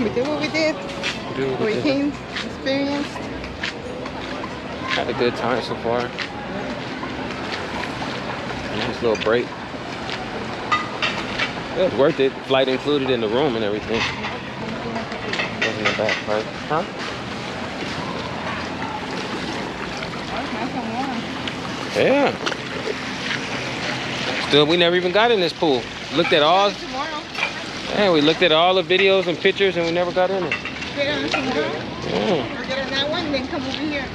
We did what we did. We came, experienced. Had a good time so far. Nice little break. It was worth it. Flight included in the room and everything. Wasn't a bad price. Huh? Yeah. Still, we never even got in this pool. Looked at all. Yeah, we looked at all the videos and pictures and we never got in it. Get on tomorrow? Yeah. Or get on that one, then come over here.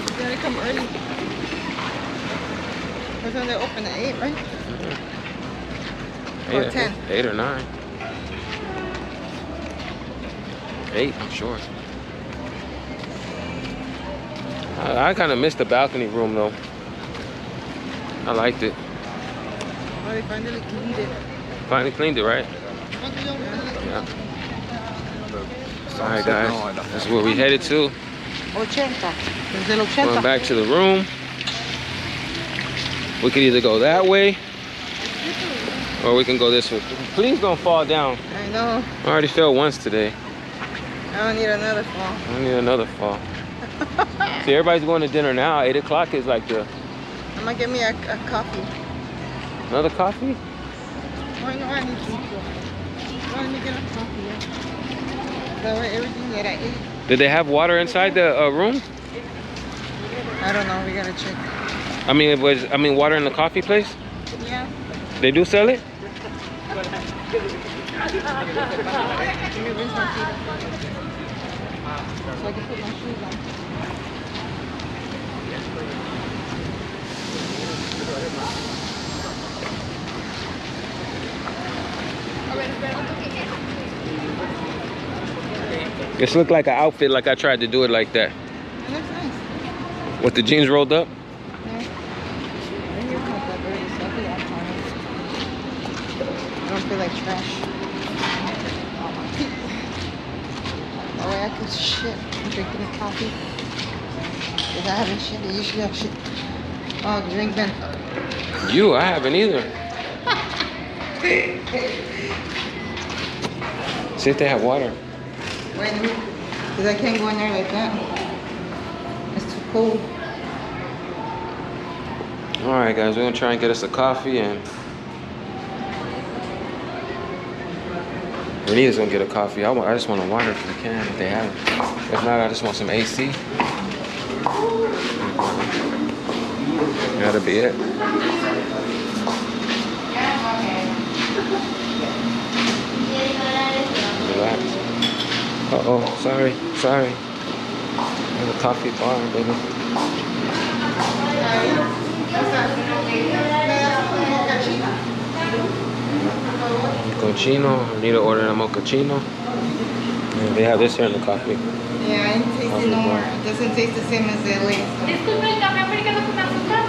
You gotta come early. That's when they open at 8, right? Mm-hmm. Or 10. 8 or 9. 8, I'm sure. I kind of missed the balcony room though. I liked it. Oh, they finally cleaned it. Finally cleaned it, right? Yeah. Alright guys, that's where we headed to. 80. Desde el 80. Going back to the room. We could either go that way or we can go this way. Please don't fall down. I know. I already fell once today. I don't need another fall. I don't need another fall. See, everybody's going to dinner now. 8 o'clock is like the... I'm gonna get me a coffee. Another coffee? Oh, I know I need some. Let me get a coffee, yeah. That way everything that I ate. Did they have water inside the room? I don't know, we gotta check. I mean, water in the coffee place? Yeah. They do sell it? Let me rinse my feet so I can put my shoes on. This looked like an outfit, like I tried to do it like that. It looks nice. With the jeans rolled up? Yeah. My hair's not that dirty, so I feel I'm fine. I don't feel like trash. That way I can shit. I'm drinking a coffee. Because I haven't shit. I usually have shit. Oh, drink then. I haven't either. See if they have water. Wait a minute. Because I can't go in there like that. It's too cold. Alright guys, we're gonna try and get us a coffee and Renita's gonna get a coffee. I just want a water if we can, if they have it. If not, I just want some AC. That'll be it. Relax. Uh-oh, sorry. There's a coffee bar, baby. Mochaccino. I need to order a mochaccino. Yeah, they have this here in the coffee. Yeah, I didn't taste it no more. It doesn't taste the same as the Lay's. Disculpe, el café americano con azúcar.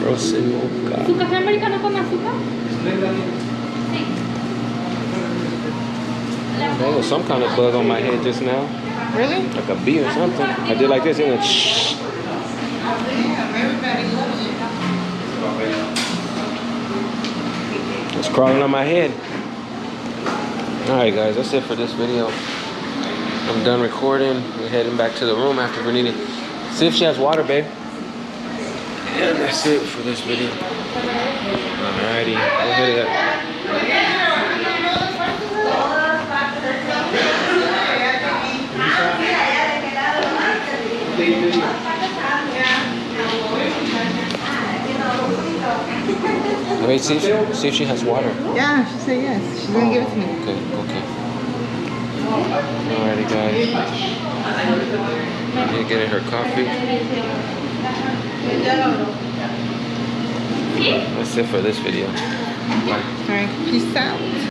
Frozen mocha. ¿Su café americano con azúcar? Sí. There was some kind of bug on my head just now. Really? Like a bee or something. I did like this and it went shh. It's crawling on my head. Alright guys, that's it for this video. I'm done recording. We're heading back to the room after Renita. See if she has water, babe. And that's it for this video. Alrighty. Go ahead. Wait, see if she has water. Yeah, she said yes. She's gonna give it to me. Okay. Alrighty, guys. We're getting her coffee. That's it for this video. Bye. Alright, peace out.